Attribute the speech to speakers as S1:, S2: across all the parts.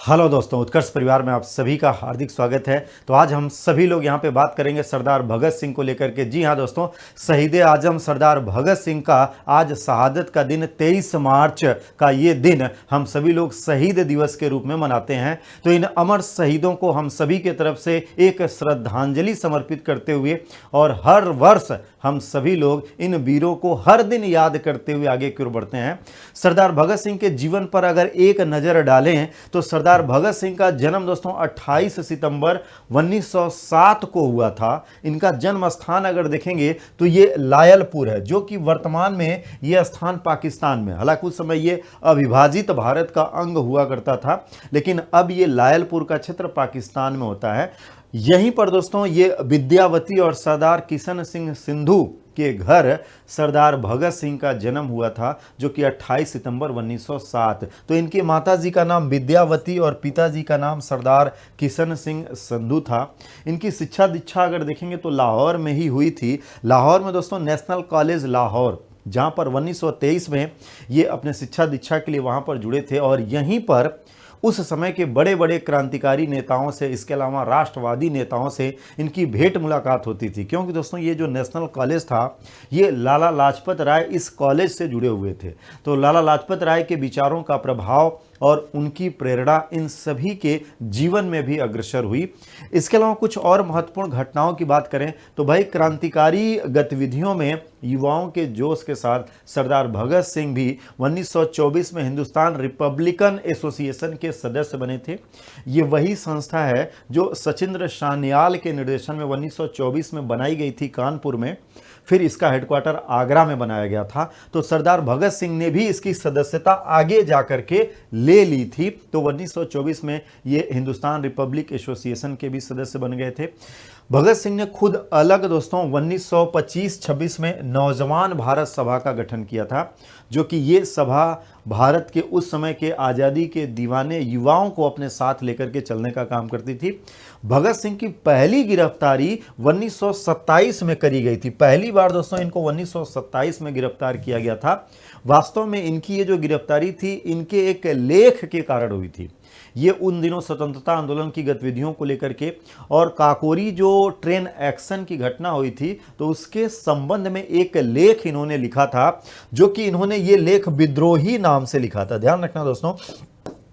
S1: Hello दोस्तों, उत्कर्ष परिवार में आप सभी का हार्दिक स्वागत है। तो आज हम सभी लोग यहाँ पे बात करेंगे सरदार भगत सिंह को लेकर के। जी हाँ दोस्तों, शहीद आजम सरदार भगत सिंह का आज शहादत का दिन 23 मार्च का ये दिन हम सभी लोग शहीद दिवस के रूप में मनाते हैं। तो इन अमर शहीदों को हम सभी के तरफ से एक श्रद्धांजलि समर्पित करते हुए और हर वर्ष हम सभी लोग इन वीरों को हर दिन याद करते हुए आगे की ओर बढ़ते हैं। सरदार भगत सिंह के जीवन पर अगर एक नज़र डालें तो सरदार भगत सिंह का जन्म दोस्तों 28 सितंबर 1907 को हुआ था। इनका जन्म स्थान अगर देखेंगे तो ये लायलपुर है, जो कि वर्तमान में ये स्थान पाकिस्तान में, हालांकि उस समय ये अविभाजित भारत का अंग हुआ करता था, लेकिन अब ये लायलपुर का क्षेत्र पाकिस्तान में होता है। यहीं पर दोस्तों ये विद्यावती और सरदार किशन सिंह सिंधु के घर सरदार भगत सिंह का जन्म हुआ था, जो कि 28 सितंबर 1907। तो इनकी माताजी का नाम विद्यावती और पिताजी का नाम सरदार किशन सिंह संधू था। इनकी शिक्षा दीक्षा अगर देखेंगे तो लाहौर में ही हुई थी। लाहौर में दोस्तों नेशनल कॉलेज लाहौर, जहाँ पर 1923 में ये अपने शिक्षा दीक्षा के लिए वहाँ पर जुड़े थे, और यहीं पर उस समय के बड़े बड़े क्रांतिकारी नेताओं से, इसके अलावा राष्ट्रवादी नेताओं से इनकी भेंट मुलाकात होती थी। क्योंकि दोस्तों ये जो नेशनल कॉलेज था, ये लाला लाजपत राय इस कॉलेज से जुड़े हुए थे। तो लाला लाजपत राय के विचारों का प्रभाव और उनकी प्रेरणा इन सभी के जीवन में भी अग्रसर हुई। इसके अलावा कुछ और महत्वपूर्ण घटनाओं की बात करें तो भाई, क्रांतिकारी गतिविधियों में युवाओं के जोश के साथ सरदार भगत सिंह भी 1924 में हिंदुस्तान रिपब्लिकन एसोसिएशन के सदस्य बने थे। ये वही संस्था है जो सचिंद्र सान्याल के निर्देशन में 1924 में बनाई गई थी कानपुर में, फिर इसका हेडक्वार्टर आगरा में बनाया गया था। तो सरदार भगत सिंह ने भी इसकी सदस्यता आगे जाकर के ले ली थी। तो 1924 में ये हिंदुस्तान रिपब्लिक एसोसिएशन के भी सदस्य बन गए थे। भगत सिंह ने खुद अलग दोस्तों 1925-26 में नौजवान भारत सभा का गठन किया था, जो कि ये सभा भारत के उस समय के आज़ादी के दीवाने युवाओं को अपने साथ लेकर के चलने का काम करती थी। भगत सिंह की पहली गिरफ्तारी 1927 में करी गई थी। पहली बार दोस्तों इनको 1927 में गिरफ्तार किया गया था। वास्तव में इनकी ये जो गिरफ्तारी थी, इनके एक लेख के कारण हुई थी। ये उन दिनों स्वतंत्रता आंदोलन की गतिविधियों को लेकर के और काकोरी जो ट्रेन एक्शन की घटना हुई थी, तो उसके संबंध में एक लेख इन्होंने लिखा था, जो कि इन्होंने ये लेख विद्रोही नाम से लिखा था। ध्यान रखना दोस्तों,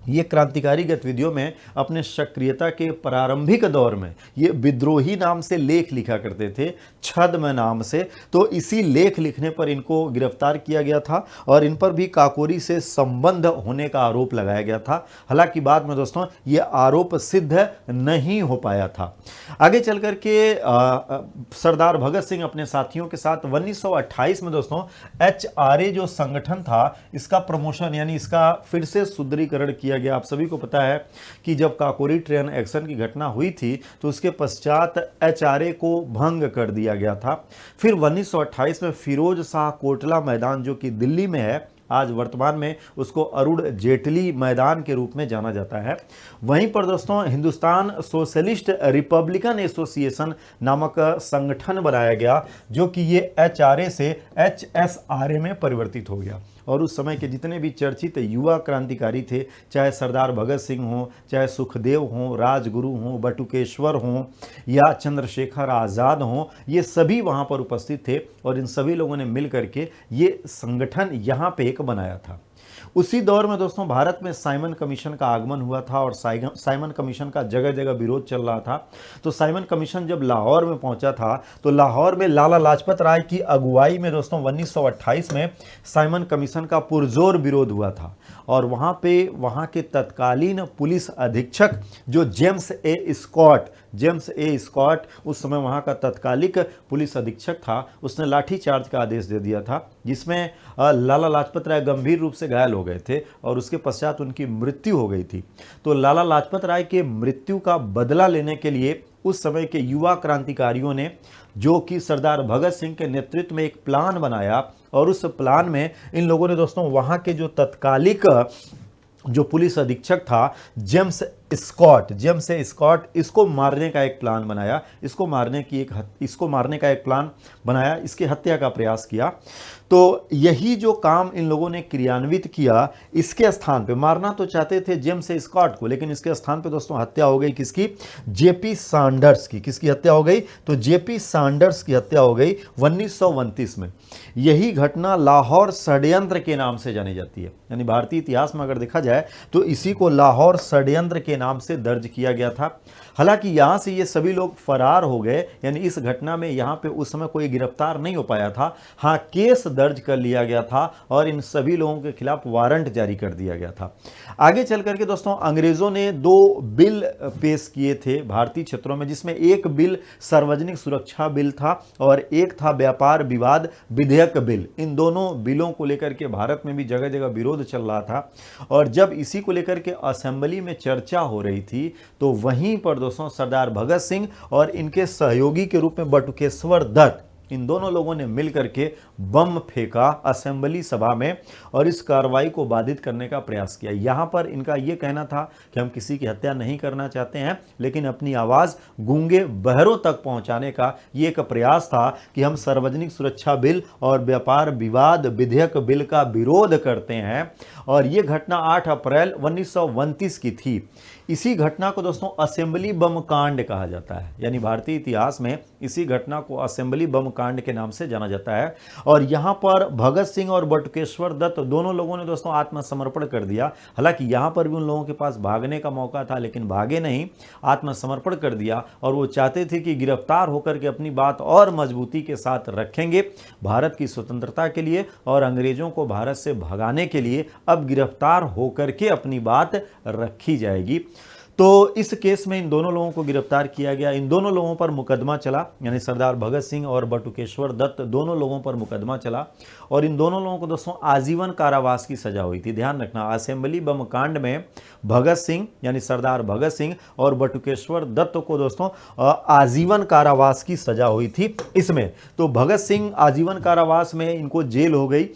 S1: ये क्रांतिकारी गतिविधियों में अपने सक्रियता के प्रारंभिक दौर में ये विद्रोही नाम से लेख लिखा करते थे, छद्म नाम से। तो इसी लेख लिखने पर इनको गिरफ्तार किया गया था और इन पर भी काकोरी से संबंध होने का आरोप लगाया गया था। हालांकि बाद में दोस्तों ये आरोप सिद्ध नहीं हो पाया था। आगे चल कर के सरदार भगत सिंह अपने साथियों के साथ 1928 में दोस्तों HRA जो संगठन था, इसका प्रमोशन यानी इसका फिर से सुदृढ़ीकरण किया गया। आप सभी को पता है कि जब काकोरी ट्रेन एक्शन की घटना हुई थी, तो उसके पश्चात HRA को भंग कर दिया गया था। फिर 1928 में फिरोज शाह कोटला मैदान, जो कि दिल्ली में है, आज वर्तमान में उसको अरुण जेटली मैदान के रूप में जाना जाता है, वहीं पर दोस्तों हिंदुस्तान सोशलिस्ट रिपब्लिकन एसोसिएशन नामक संगठन बनाया गया, जो कि ये HRA से HSRA में परिवर्तित हो गया। और उस समय के जितने भी चर्चित युवा क्रांतिकारी थे, चाहे सरदार भगत सिंह हों, चाहे सुखदेव हों, राजगुरु हों, बटुकेश्वर हों या चंद्रशेखर आज़ाद हों, ये सभी वहाँ पर उपस्थित थे और इन सभी लोगों ने मिल करके ये संगठन यहाँ पे एक बनाया था। उसी दौर में दोस्तों भारत में साइमन कमीशन का आगमन हुआ था और साइमन कमीशन का जगह जगह विरोध चल रहा था। तो साइमन कमीशन जब लाहौर में पहुंचा था, तो लाहौर में लाला लाजपत राय की अगुवाई में दोस्तों 1928 में साइमन कमीशन का पुरजोर विरोध हुआ था। और वहाँ के तत्कालीन पुलिस अधीक्षक जो जेम्स ए स्कॉट उस समय वहाँ का तत्कालिक पुलिस अधीक्षक था, उसने लाठीचार्ज का आदेश दे दिया था, जिसमें लाला लाजपत राय गंभीर रूप से घायल हो गए थे और उसके पश्चात उनकी मृत्यु हो गई थी। तो लाला लाजपत राय के मृत्यु का बदला लेने के लिए उस समय के युवा क्रांतिकारियों ने, जो कि सरदार भगत सिंह के नेतृत्व में एक प्लान बनाया, और उस प्लान में इन लोगों ने दोस्तों वहाँ के जो तत्कालिक जो पुलिस अधीक्षक था जेम्स स्कॉट, जेम्स स्कॉट, इसको मारने का एक प्लान बनाया, इसको मारने का एक प्लान बनाया, इसकी हत्या का प्रयास किया। तो यही जो काम इन लोगों ने क्रियान्वित किया, इसके स्थान पे मारना तो चाहते थे जेम्स स्कॉट को, लेकिन इसके स्थान पे दोस्तों हत्या हो गई किसकी? जेपी सैंडर्स की। किसकी हत्या हो गई? तो जेपी सैंडर्स की हत्या हो गई 1929 में। यही घटना लाहौर षड्यंत्र के नाम से जानी जाती है, यानी भारतीय इतिहास में अगर देखा जाए तो इसी को लाहौर षड्यंत्र के नाम से दर्ज किया गया था। हालांकि यहां से ये सभी लोग फरार हो गए, यानी इस घटना में यहां पे उस समय कोई गिरफ्तार नहीं हो पाया था। हाँ, केस दर्ज कर लिया गया था और इन सभी लोगों के खिलाफ वारंट जारी कर दिया गया था। आगे चल करके दोस्तों अंग्रेजों ने 2 बिल पेश किए थे भारतीय क्षेत्रों में, जिसमें एक बिल सार्वजनिक सुरक्षा बिल था और एक था व्यापार विवाद विधेयक बिल। इन दोनों बिलों को लेकर के भारत में भी जगह जगह विरोध चल रहा था, और जब इसी को लेकर के असेंबली में चर्चा हो रही थी तो वहीं पर दोस्तों सरदार भगत सिंह और इनके सहयोगी के रूप में बटुकेश्वर दत्त, इन दोनों लोगों ने मिलकर के बम फेंका असेंबली सभा में और इस कार्रवाई को बाधित करने का प्रयास किया। यहां पर इनका यह कहना था कि हम किसी की हत्या नहीं करना चाहते हैं, लेकिन अपनी आवाज गूंगे बहरों तक पहुंचाने का ये एक प्रयास था कि हम सार्वजनिक सुरक्षा बिल और व्यापार विवाद विधेयक बिल का विरोध करते हैं। और यह घटना 8 अप्रैल 1929 की थी। इसी घटना को दोस्तों असेंबली बम कांड कहा जाता है, यानी भारतीय इतिहास में इसी घटना को असेंबली बम कांड के नाम से जाना जाता है। और यहां पर भगत सिंह और बटुकेश्वर दत्त दोनों लोगों ने दोस्तों आत्मसमर्पण कर दिया। हालांकि यहां पर भी उन लोगों के पास भागने का मौका था, लेकिन भागे नहीं, आत्मसमर्पण कर दिया। और वो चाहते थे कि गिरफ्तार होकर के अपनी बात और मजबूती के साथ रखेंगे भारत की स्वतंत्रता के लिए और अंग्रेजों को भारत से भगाने के लिए अब गिरफ्तार होकर के अपनी बात रखी जाएगी। तो इस केस में इन दोनों लोगों को गिरफ्तार किया गया। इन दोनों लोगों पर मुकदमा चला, यानी सरदार भगत सिंह और बटुकेश्वर दत्त दोनों लोगों पर मुकदमा चला और इन दोनों लोगों को दोस्तों आजीवन कारावास की सजा हुई थी। ध्यान रखना, असेंबली बम कांड में भगत सिंह यानी सरदार भगत सिंह और बटुकेश्वर दत्त को दोस्तों आजीवन कारावास की सजा हुई थी इसमें। तो भगत सिंह आजीवन कारावास में, इनको जेल हो गई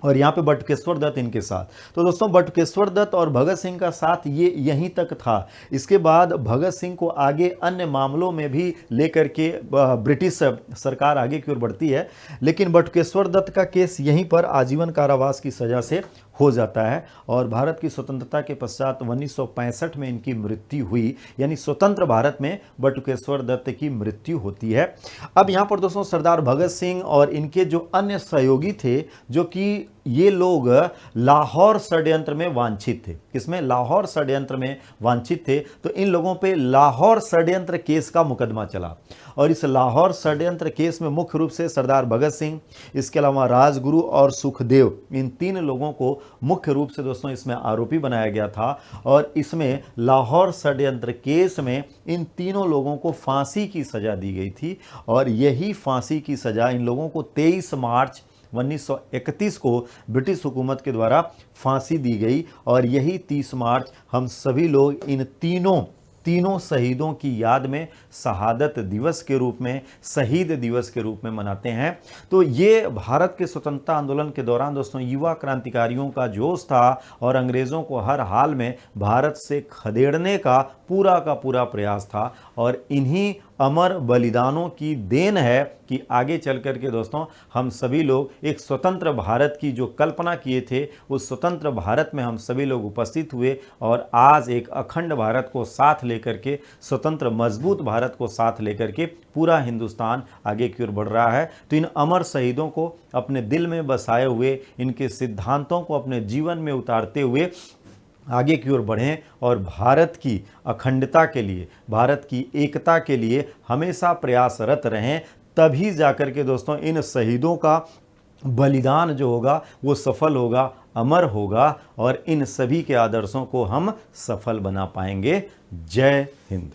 S1: और यहाँ पे बटुकेश्वर दत्त इनके साथ। तो दोस्तों बटुकेश्वर दत्त और भगत सिंह का साथ ये यहीं तक था। इसके बाद भगत सिंह को आगे अन्य मामलों में भी लेकर के ब्रिटिश सरकार आगे की ओर बढ़ती है, लेकिन बटुकेश्वर दत्त का केस यहीं पर आजीवन कारावास की सजा से हो जाता है। और भारत की स्वतंत्रता के पश्चात 1965 में इनकी मृत्यु हुई, यानी स्वतंत्र भारत में बटुकेश्वर दत्त की मृत्यु होती है। अब यहाँ पर दोस्तों सरदार भगत सिंह और इनके जो अन्य सहयोगी थे, जो कि ये लोग लाहौर षड्यंत्र में वांछित थे। किसमें? लाहौर षड्यंत्र में वांछित थे। तो इन लोगों पे लाहौर षड्यंत्र केस का मुकदमा चला और इस लाहौर षड्यंत्र केस में मुख्य रूप से सरदार भगत सिंह, इसके अलावा राजगुरु और सुखदेव, इन 3 लोगों को मुख्य रूप से दोस्तों इसमें आरोपी बनाया गया था। और इसमें लाहौर षड्यंत्र केस में इन तीनों लोगों को फांसी की सजा दी गई थी और यही फांसी की सजा इन लोगों को 23 मार्च 1931 को ब्रिटिश हुकूमत के द्वारा फांसी दी गई। और यही 30 मार्च हम सभी लोग इन तीनों शहीदों की याद में शहादत दिवस के रूप में, शहीद दिवस के रूप में मनाते हैं। तो ये भारत के स्वतंत्रता आंदोलन के दौरान दोस्तों युवा क्रांतिकारियों का जोश था और अंग्रेज़ों को हर हाल में भारत से खदेड़ने का पूरा प्रयास था। और इन्हीं अमर बलिदानों की देन है कि आगे चल कर के दोस्तों हम सभी लोग एक स्वतंत्र भारत की जो कल्पना किए थे, उस स्वतंत्र भारत में हम सभी लोग उपस्थित हुए और आज एक अखंड भारत को साथ लेकर के, स्वतंत्र मजबूत भारत को साथ लेकर के पूरा हिंदुस्तान आगे की ओर बढ़ रहा है। तो इन अमर शहीदों को अपने दिल में बसाए हुए, इनके सिद्धांतों को अपने जीवन में उतारते हुए आगे की ओर बढ़ें और भारत की अखंडता के लिए, भारत की एकता के लिए हमेशा प्रयासरत रहें। तभी जाकर के दोस्तों इन शहीदों का बलिदान जो होगा वो सफल होगा, अमर होगा और इन सभी के आदर्शों को हम सफल बना पाएंगे। जय हिंद।